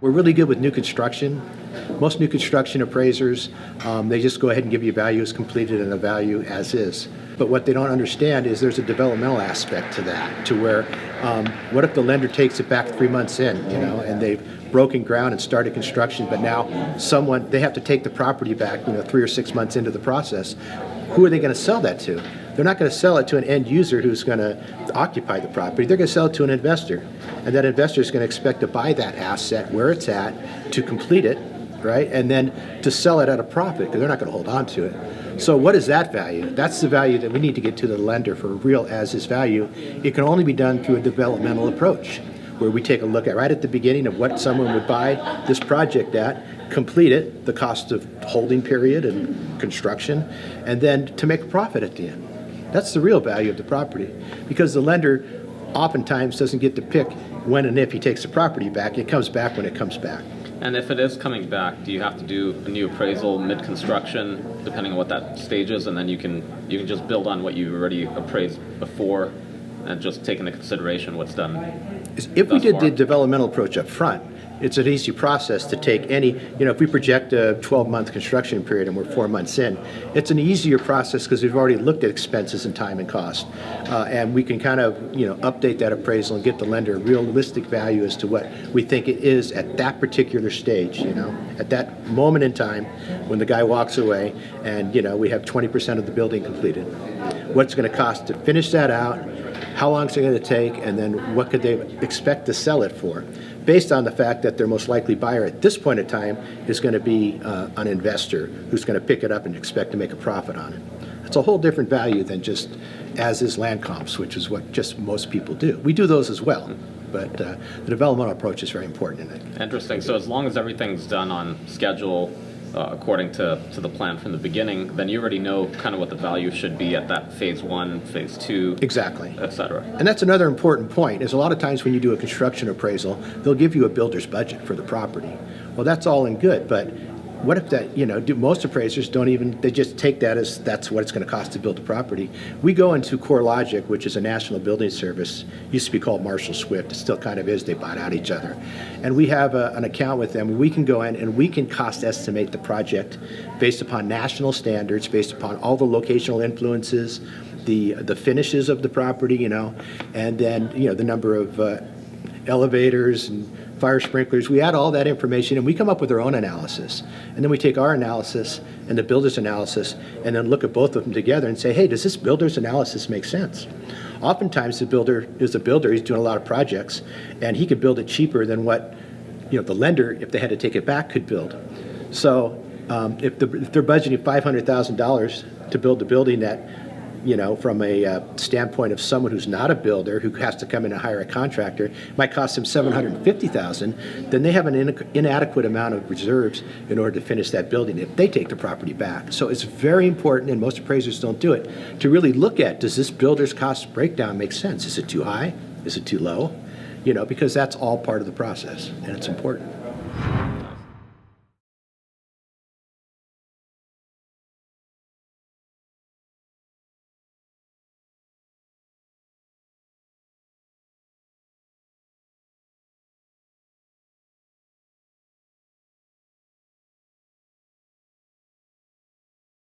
We're really good with new construction. Most new construction appraisers, they just go ahead and give you value as completed and a value as is. But what they don't understand is there's a developmental aspect to that, to where what if the lender takes it back 3 months in, and they've broken ground and started construction, but now they have to take the property back, 3 or 6 months into the process. Who are they going to sell that to? They're not going to sell it to an end user who's going to occupy the property. They're going to sell it to an investor. And that investor is going to expect to buy that asset where it's at, to complete it, right? And then to sell it at a profit, because they're not going to hold on to it. So what is that value? That's the value that we need to get to the lender for real as-is value. It can only be done through a developmental approach, where we take a look at right at the beginning of what someone would buy this project at, complete it, the cost of holding period and construction, and then to make a profit at the end. That's the real value of the property, because the lender oftentimes doesn't get to pick when and if he takes the property back. It comes back when it comes back. And if it is coming back, do you have to do a new appraisal mid-construction, depending on what that stage is, and then you can just build on what you already appraised before and just take into consideration what's done? If we did the developmental approach up front, it's an easy process to take any, if we project a 12-month construction period and we're 4 months in, it's an easier process because we've already looked at expenses and time and cost. And we can kind of, update that appraisal and get the lender a realistic value as to what we think it is at that particular stage, at that moment in time when the guy walks away and, we have 20% of the building completed. What's going to cost to finish that out, how long is it going to take, and then what could they expect to sell it for, based on the fact that their most likely buyer at this point in time is going to be an investor who's going to pick it up and expect to make a profit on it. It's a whole different value than just as-is land comps, which is what just most people do. We do those as well, but the developmental approach is very important in it. Interesting. So as long as everything's done on schedule, according to the plan from the beginning, then you already know kind of what the value should be at that phase 1, phase 2, exactly, et cetera. And that's another important point, is a lot of times when you do a construction appraisal, they'll give you a builder's budget for the property. Well, that's all in good, but what if that, most appraisers don't even, they just take that as that's what it's going to cost to build the property. We go into CoreLogic, which is a national building service, used to be called Marshall Swift, it still kind of is, they bought out each other. And we have an account with them where we can go in and we can cost estimate the project based upon national standards, based upon all the locational influences, the finishes of the property, and then, the number of elevators and fire sprinklers. We add all that information and we come up with our own analysis. And then we take our analysis and the builder's analysis and then look at both of them together and say, hey, does this builder's analysis make sense? Oftentimes the builder is a builder, he's doing a lot of projects, and he could build it cheaper than what the lender, if they had to take it back, could build. So if they're budgeting $500,000 to build the building that, from a standpoint of someone who's not a builder, who has to come in and hire a contractor, it might cost them $750,000, then they have an inadequate amount of reserves in order to finish that building if they take the property back. So it's very important, and most appraisers don't do it, to really look at, does this builder's cost breakdown make sense? Is it too high? Is it too low? Because that's all part of the process, and it's important.